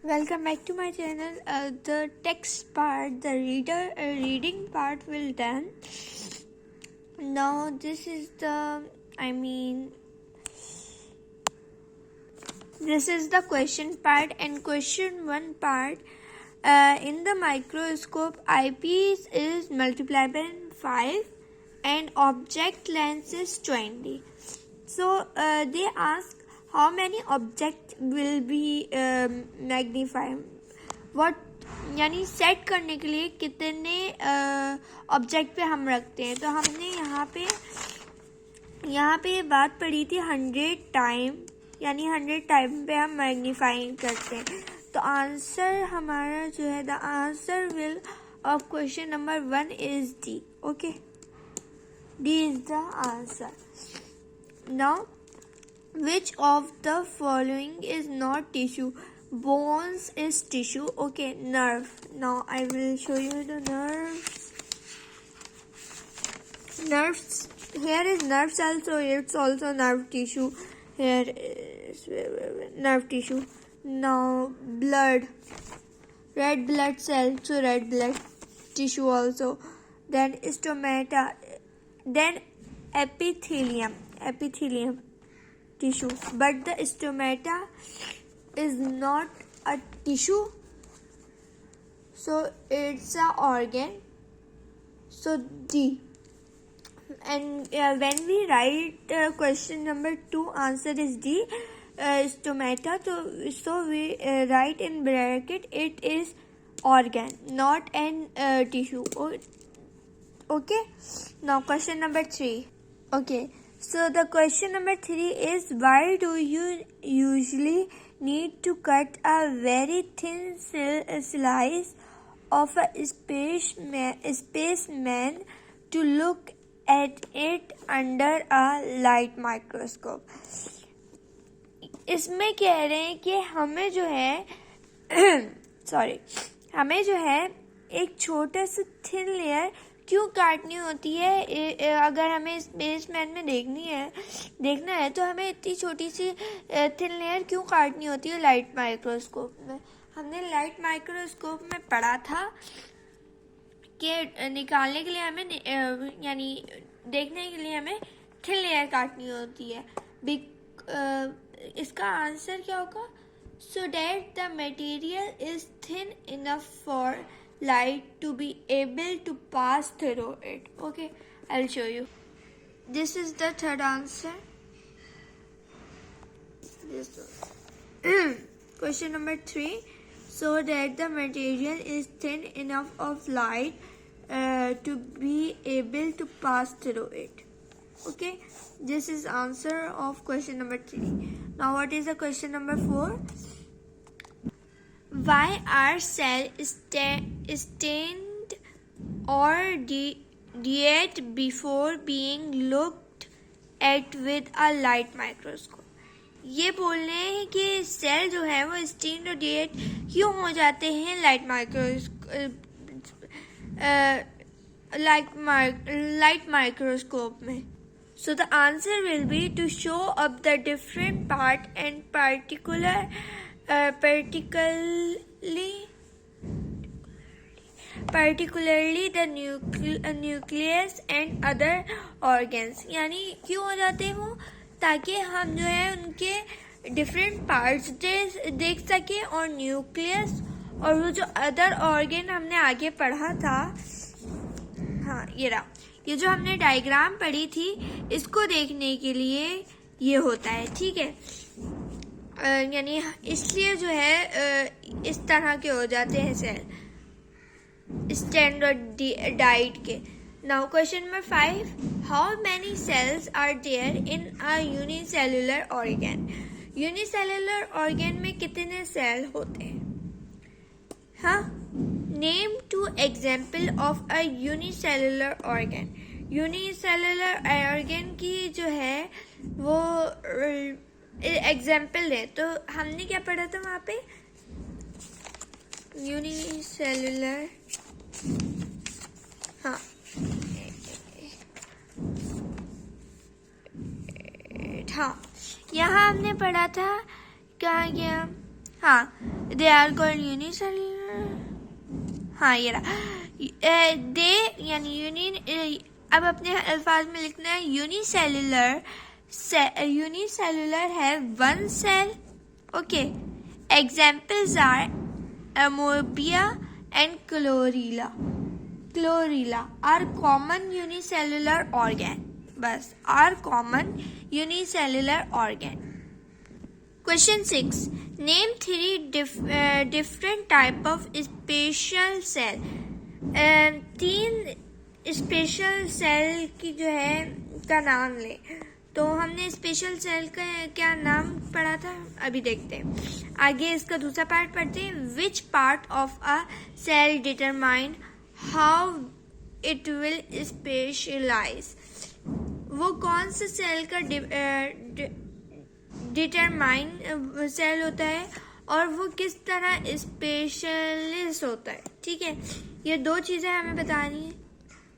Welcome back to my channel. The text part, the reading part will done. Now this is this is the question part, and question one part. In the microscope, eyepiece is multiplied by 5 and object length is 20. So they ask how many objects will be magnified. What यानी set करने के लिए कितने object पे हम रखते हैं. तो हमने यहाँ पे बात पढ़ी थी 100 टाइम, यानी 100 टाइम पे हम मैग्नीफाइंग करते हैं. तो आंसर हमारा जो है, the answer will of question number 1 is D. Okay, D is the answer. Now which of the following is not tissue? Bones is tissue. Okay, nerve. Now I will show you the nerves. Here is nerves also. It's also nerve tissue. Here is nerve tissue. Now blood, red blood cell, so red blood tissue also. Then stomata. Then epithelium tissue, but the stomata is not a tissue, so it's a organ, so D. And when we write question number 2, answer is D, stomata. So we write in bracket it is organ, not an tissue. Okay, now question number 3. Okay, so the question number 3 is, why do you usually need to cut a very thin slice of a spaceman to look at it under a light microscope? इसमें कह रहे हैं कि हमें जो है एक छोटा सा थिन लेयर क्यों काटनी होती है. अगर हमें स्पेसमैन में देखना है तो हमें इतनी छोटी सी थिन लेयर क्यों काटनी होती है लाइट माइक्रोस्कोप में. हमने लाइट माइक्रोस्कोप में पढ़ा था कि निकालने के लिए हमें यानी देखने के लिए हमें थिन लेयर काटनी होती है. इसका आंसर क्या होगा? So that the material is thin enough for light to be able to pass through it. Okay, I'll show you. This is the third answer. This question number 3. So that the material is thin enough of light to be able to pass through it. Okay, this is answer of question number 3. Now what is the question number 4? Why are cells stained or dead before being looked at with a light microscope? ये बोल रहे हैं कि cell जो है वो stand और dead क्यों हो जाते हैं लाइट माइक्रोस्कोप में. So the answer will be to show up the different part and particularly the nucleus and other organs. यानी क्यों हो जाते हैं वो? ताकि हम जो है उनके डिफरेंट पार्ट्स देख सके, और न्यूक्लियस और वो जो अदर ऑर्गन हमने आगे पढ़ा था. हाँ, ये जो हमने डायग्राम पढ़ी थी इसको देखने के लिए ये होता है. ठीक है, यानी इसलिए जो है इस तरह के हो जाते हैं सेल स्टैंडर्ड डाइट के. Now question number 5. How many cells are there in a unicellular organ? Unicellular organ में कितने सेल होते हैं? हाँ, name 2 example of a unicellular organ. Unicellular organ की जो है वो एग्जाम्पल है. तो हमने क्या पढ़ा था वहाँ पे? यूनिसेलुलर, हाँ, यहाँ हमने पढ़ा था, कहाँ गया? हाँ, दे आर कॉल्ड यूनिसेल्युलर। हाँ ये रहा, दे यानी यूनि, अब अपने अल्फाज में लिखना है यूनिसेल्युलर। यूनिसेल्युलर है one cell. Okay, examples are amoeba and chlorella. Chlorella are common unicellular organ, बस are common unicellular organ. Question 6. Name 3 different type of spatial cell. 3 special cell की जो है का नाम ले। तो हमने स्पेशल सेल का क्या नाम पढ़ा था, अभी देखते हैं। आगे इसका दूसरा पार्ट पढ़ते हैं। Which part of a cell determine how it will specialise. वो कौन सा सेल का डिटरमाइन सेल होता है और वो किस तरह स्पेशलिस्ट होता है। ठीक है, ये 2 चीजें हमें बतानी है।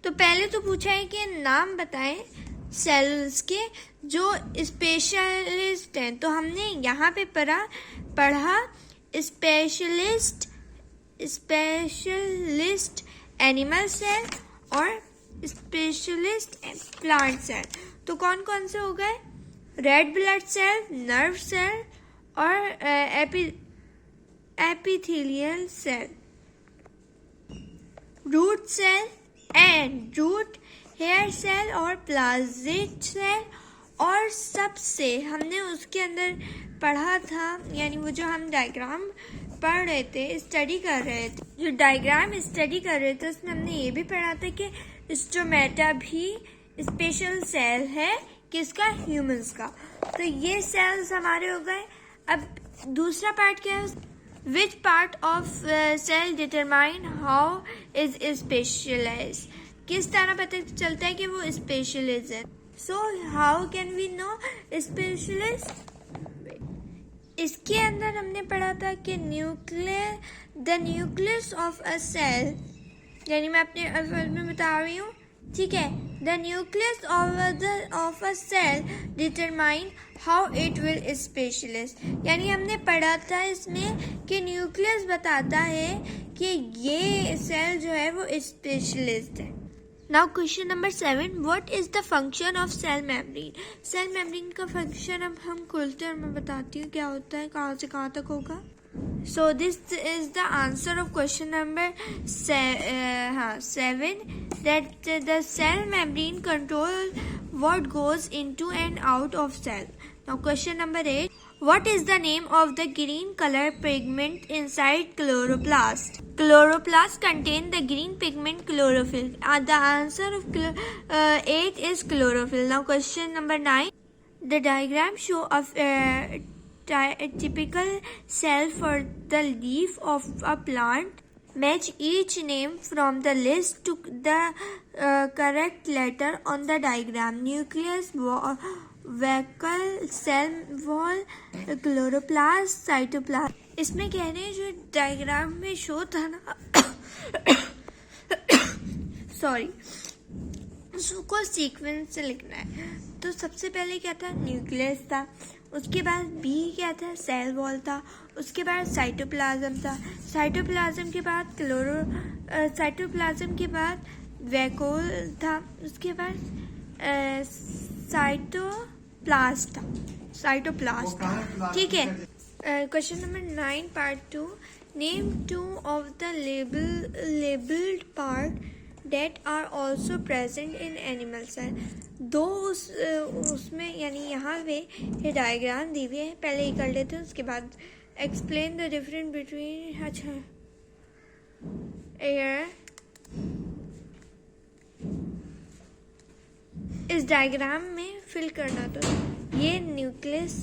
तो पहले तो पूछा है कि नाम बताएं सेल्स के जो स्पेशलिस्ट हैं। तो हमने यहाँ पे पढ़ा स्पेशलिस्ट एनिमल सेल और स्पेशलिस्ट प्लांट सेल। तो कौन कौन से हो गए? Red blood cell, nerve cell और epithelial cell, root cell and root hair cell और प्लाज्मिड सेल। और सबसे हमने उसके अंदर पढ़ा था, यानी वो जो हम डायग्राम पढ़ रहे थे, स्टडी कर रहे थे, जो डायग्राम स्टडी कर रहे थे उसमें हमने ये भी पढ़ा था कि स्टोमेटा भी स्पेशल सेल है, किसका? ह्यूमंस का। तो ये सेल्स हमारे हो गए। अब दूसरा पार्ट क्या है? Which part of cell determine how is specialise. किस तरह पता चलता है कि वो स्पेशलिस्ट है। So how can we know specialist? इसके अंदर हमने पढ़ा था कि the nucleus of a cell, यानी मैं अपने अल्फाज में बता रही हूँ, ठीक है। The nucleus of a cell determine how it will specialist, यानी हमने पढ़ा था इसमें कि न्यूक्लियस बताता है कि ये सेल जो है वो स्पेशलिस्ट है। Now question number 7. What is the function of cell membrane. Cell membrane का फंक्शन अब हम खोलते हैं और मैं बताती हूँ क्या होता है, कहाँ से कहाँ तक होगा। So this is the answer of question number 7, that the cell membrane control what goes into and out of cell. Now question number 8. What is the name of the green color pigment inside chloroplast? Chloroplast contain the green pigment chlorophyll. The answer of 8 is chlorophyll. Now question number 9. The diagram show a typical cell for the leaf of a plant. Match each name from the list to the correct letter on the diagram. Nucleus, vacuole, cell wall, chloroplast, cytoplasm. इसमें कह रहे हैं जो diagram में show था ना sorry, उसको sequence से लिखना है। तो सबसे पहले क्या था? न्यूक्लियस था, उसके बाद बी क्या था? सेल वॉल था, उसके बाद साइटोप्लाज्म था, साइटोप्लाज्म के बाद साइटोप्लाज्म के बाद वैक्यूल था, उसके बाद साइटोप्लास्ट था। ठीक है। Question number 9 part 2. Name 2 of the labelled part that are also present in animal cell. 2 उसमें, यानी यहाँ पे ये डायग्राम दी हुई है, पहले ही कर लेते हैं, उसके बाद एक्सप्लेन द डिफरेंस बिटवीन। अच्छा, इस डायग्राम में फिल करना। तो ये न्यूक्लियस,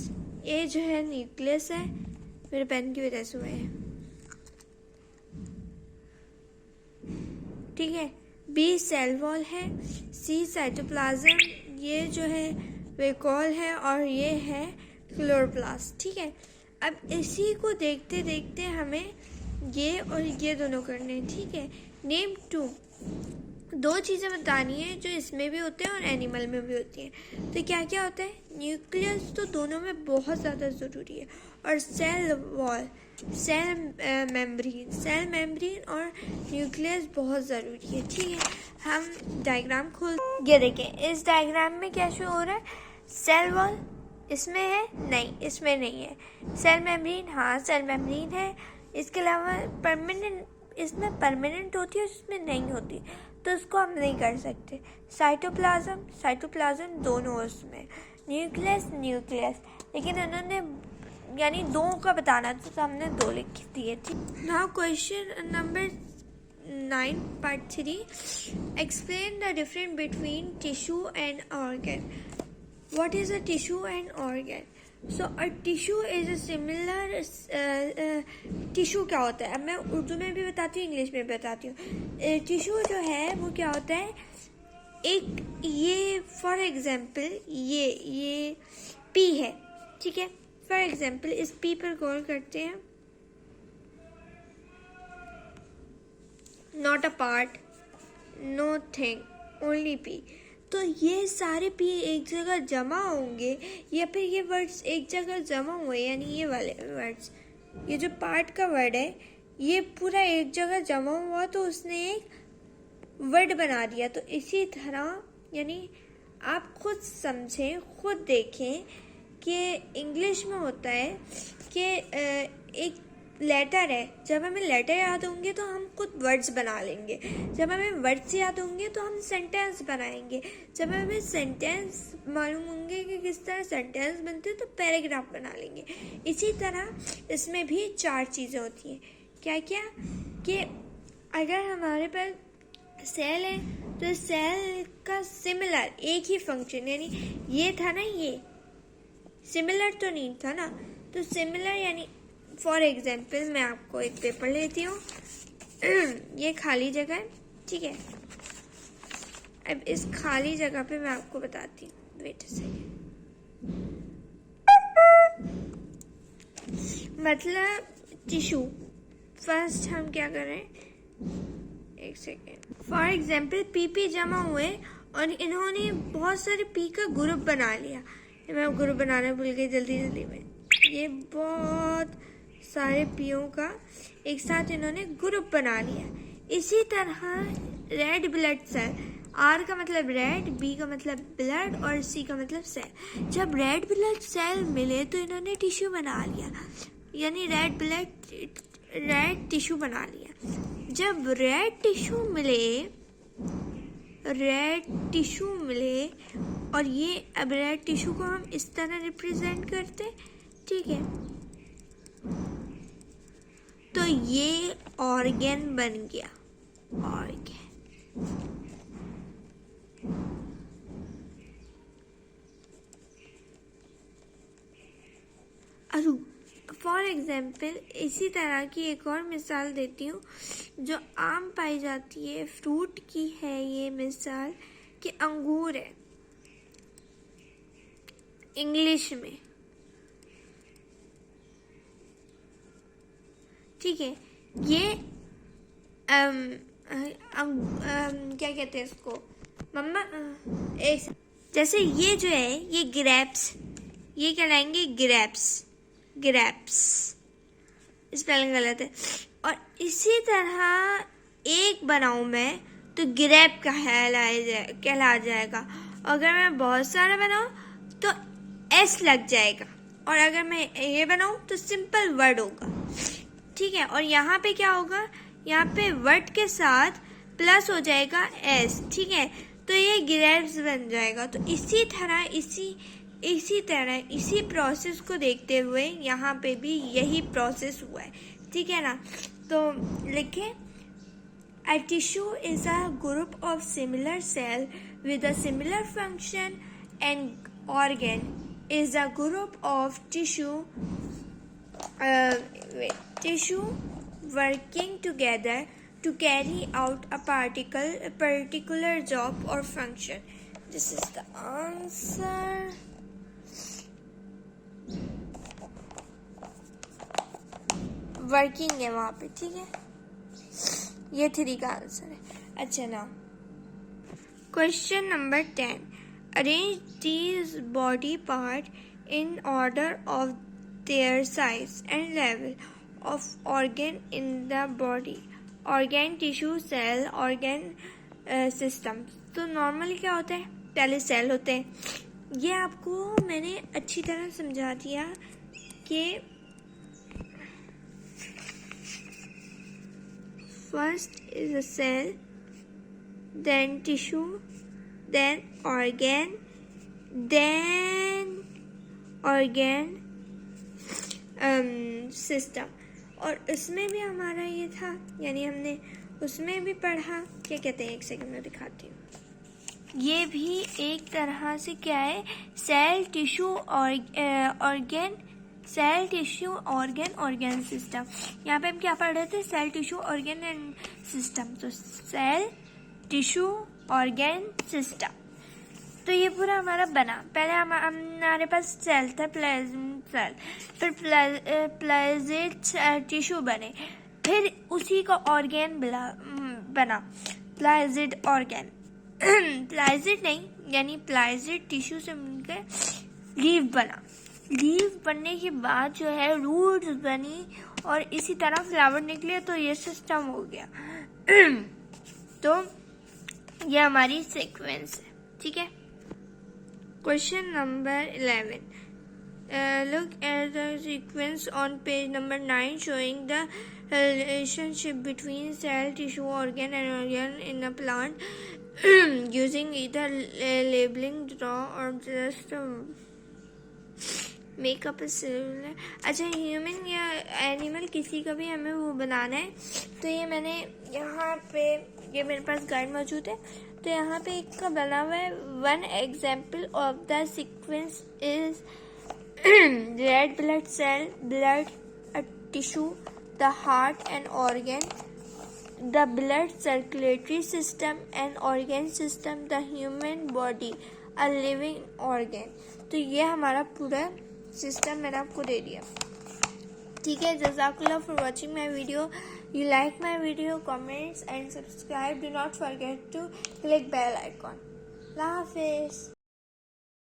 ये जो है न्यूक्लियस है, मेरे पेन की वजह से हुए है, ठीक है। बी सेल वॉल है, सी साइटोप्लाज्म, ये जो है वैक्यूल है और ये है क्लोरोप्लास्ट। ठीक है। अब इसी को देखते देखते हमें ये और ये दोनों करने हैं। ठीक है। नेम 2 दो चीज़ें बतानी है जो इसमें भी होते हैं और एनिमल में भी होती हैं। तो क्या क्या होता है? न्यूक्लियस तो दोनों में बहुत ज़्यादा ज़रूरी है, और सेल वॉल, सेल मेम्ब्रेन और न्यूक्लियस बहुत ज़रूरी है। ठीक है, हम डायग्राम खोल, ये देखें, इस डायग्राम में क्या शो हो रहा है? सेल वॉल इसमें है? नहीं, इसमें नहीं है। सेल मेम्ब्रेन, हाँ सेल मेम्ब्रेन है। इसके अलावा परमानेंट, इसमें परमानेंट होती है, इसमें नहीं होती, तो उसको हम नहीं कर सकते। साइटोप्लाज्म दोनों उसमें, न्यूक्लियस, लेकिन उन्होंने यानी दो का बताना था, तो हमने दो लिख दिए। ठीक, now question number 9 part 3, explain the difference between tissue and organ. What is a tissue and organ? So a tissue is a similar tissue क्या होता है? अब मैं उर्दू में भी बताती हूँ, इंग्लिश में भी बताती हूँ। टिश्यू जो है वो क्या होता है? एक ये फॉर एग्जाम्पल ये पी है, ठीक है। फॉर एग्जाम्पल इस पी पर गौर करते हैं, not a part, know thing, only P. तो ये सारे पी एक जगह जमा होंगे, या फिर ये वर्ड्स एक जगह जमा हुए, यानी ये वाले वर्ड्स, ये जो पार्ट का वर्ड है ये पूरा एक जगह जमा हुआ तो उसने एक वर्ड बना दिया। तो इसी तरह यानी आप खुद समझें, खुद देखें कि इंग्लिश में होता है कि एक लेटर है, जब हमें लेटर याद होंगे तो हम खुद वर्ड्स बना लेंगे, जब हमें वर्ड्स याद होंगे तो हम सेंटेंस बनाएंगे, जब हमें सेंटेंस मालूम होंगे कि किस तरह सेंटेंस बनते हैं तो पैराग्राफ बना लेंगे। इसी तरह इसमें भी चार चीज़ें होती हैं। क्या क्या? कि अगर हमारे पास सेल है तो सेल का सिमिलर एक ही फंक्शन, यानी ये था ना, ये सिमिलर तो नहीं था ना, तो सिमिलर यानी फॉर एग्जाम्पल मैं आपको एक पेपर लेती हूँ, ये खाली जगह है, ठीक है। अब इस खाली जगह पे मैं आपको बताती हूँ, वेट से, मतलब टिश्यू। फर्स्ट हम क्या करें, एक सेकेंड। फॉर एग्जाम्पल पी जमा हुए और इन्होंने बहुत सारे पी का ग्रुप बना लिया। मैं ग्रुप बनाना भूल गई जल्दी में। ये बहुत सारे पीओ का एक साथ इन्होंने ग्रुप बना लिया। इसी तरह रेड ब्लड सेल, आर का मतलब रेड, बी का मतलब ब्लड और सी का मतलब सेल। जब रेड ब्लड सेल मिले तो इन्होंने टिश्यू बना लिया, यानी रेड टिश्यू बना लिया। जब रेड टिश्यू मिले और ये अब रेड टिश्यू को हम इस तरह रिप्रेजेंट करते, ठीक है, तो ये ऑर्गन बन गया, ऑर्गन। फॉर एग्जाम्पल इसी तरह की एक और मिसाल देती हूँ जो आम पाई जाती है, फ्रूट की है ये मिसाल, कि अंगूर है इंग्लिश में, ठीक है। ये क्या कहते हैं इसको मम्मा, जैसे ये जो है ये ग्रेप्स, ये कहलाएंगे ग्रेप्स, स्पेलिंग गलत है। और इसी तरह एक बनाऊं मैं तो ग्रेप कहला जाएगा। अगर मैं बहुत सारा बनाऊं तो एस लग जाएगा, और अगर मैं ये बनाऊं तो सिंपल वर्ड होगा, ठीक है। और यहाँ पे क्या होगा, यहाँ पे वर्ड के साथ प्लस हो जाएगा एस, ठीक है, तो ये ग्रेप्स बन जाएगा। तो इसी तरह इसी प्रोसेस को देखते हुए यहाँ पे भी यही प्रोसेस हुआ है, ठीक है ना। तो लिखें, a tissue is a group of similar cell with a similar function, and organ is a group of tissue working together to carry out a particular job or function. This is the answer. Working है वहाँ पे, ठीक है, ये 3 का answer है। अच्छा ना, Question number 10. Arrange these body parts in order of their size and level of organ in the body. Organ, tissue, cell, organ, system. तो नॉर्मली क्या होता है? पहले सेल होते हैं. ये आपको मैंने अच्छी तरह समझा दिया कि first is a cell, then tissue, then organ, then organ system. और उसमें भी हमारा ये था, यानी हमने उसमें भी पढ़ा. क्या कहते हैं, एक सेकंड में दिखाती हूँ. ये भी एक तरह से क्या है, cell, tissue, organ, cell, tissue, organ, organ system. यहाँ पे हम क्या पढ़ रहे थे? Cell, tissue, organ and system. तो सेल, टिश्यू, ऑर्गन, सिस्टम. तो ये पूरा हमारा बना. पहले हमारे पास सेल था, प्लाज्मिक सेल, फिर प्लाज्मिक टिश्यू बने, फिर उसी का ऑर्गन बना, प्लाज्मिक ऑर्गन. प्लाज्मिक नहीं, यानी प्लाज्मिक टिश्यू से मिलकर लीफ बना. लीफ बनने के बाद जो है रूट्स बनी और इसी तरह फ्लावर निकले. तो ये सिस्टम हो गया. तो ये हमारी सीक्वेंस है. ठीक है. Question number 11. Look at the sequence on page number 9 showing the relationship between cell, tissue, organ and organ in a plant using either labeling, draw or just make up a cellular. अच्छा, human या animal किसी का भी हमें वो बनाना है. तो ये मैंने यहाँ पे, ये मेरे पास गाइड मौजूद है. तो यहाँ पे एक का बना हुआ है. One example of the sequence is red blood cell, blood, a tissue, the heart and organ, the blood circulatory system and organ system, the human body, a living organ. तो ये हमारा पूरा सिस्टम मैंने आपको दे दिया. ठीक है. जज़ाकुल्लाह for watching my video. You like my video, comments and subscribe. Do not forget to click bell icon. Allah Hafiz.